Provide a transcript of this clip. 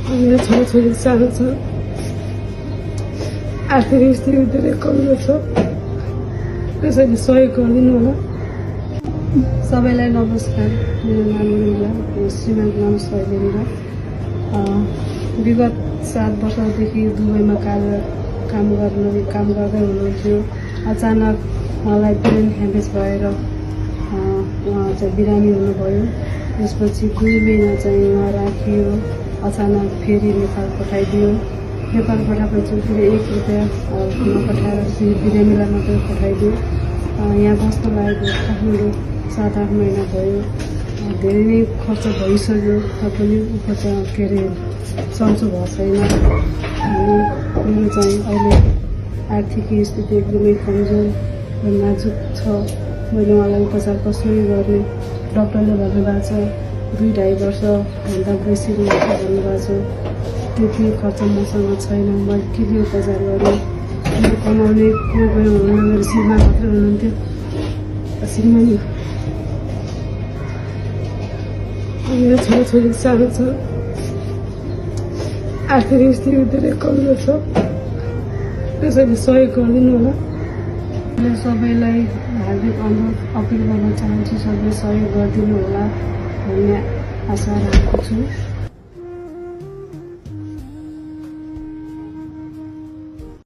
मेरो छोराछोरी सानो छ, आर्थिक स्थिति धेरै कमजोर छ। त्यसैले सहयोग गरिदिनु होला। सबैलाई नमस्कार। मेरो नाम रिला, श्रीमानको नाम शैलेन्द्र। विगत 7 वर्षदेखि दुबईमा काम गर्दै हुनुहुन्थ्यो। अचानक उहाँलाई ब्रेन ह्यामेज भएर उहाँ चाहिँ बिरामी हुनुभयो। त्यसपछि 2 महिना चाहिँ उहाँ राखियो। अचानक फेरि नेपाल पठाइदियो। नेपाल पठाएपछि फेरि 1 रुपियाँ नपठाएर बिरामीलाई मात्रै पठाइदियो। यहाँ बस्न लागेको काठमाडौँ 7-8 महिना भयो। धेरै नै खर्च भइसक्यो, पनि उपचार के अरे सन्चो भएको छैन। अनि मेरो चाहिँ अहिले आर्थिक स्थिति एकदमै कमजोर र नाजुक छ। मैले उहाँलाई उपचार कसरी गर्ने, डक्टरले भन्नुभएको छ 2-2.5 वर्षभन्दा बेसी हुन्छ भन्नुभएको छ। त्यति खर्च मसँग छैन। मैले के उपचार गरेँ? मेरो कमाउने कोही हुनुहुन्न, मेरो श्रीमान मात्रै हुनुहुन्थ्यो। श्रीमानी मेरो छोराछोरी सानो छ, आर्थिक स्थिति धेरै कमजोर छ। त्यसैले सहयोग गरिदिनु होला। मैले सबैलाई हार्दिक अनुरोध अपिल गर्न चाहन्छु, सबैले सहयोग गरिदिनु होला भन्ने आशा राखेको छु।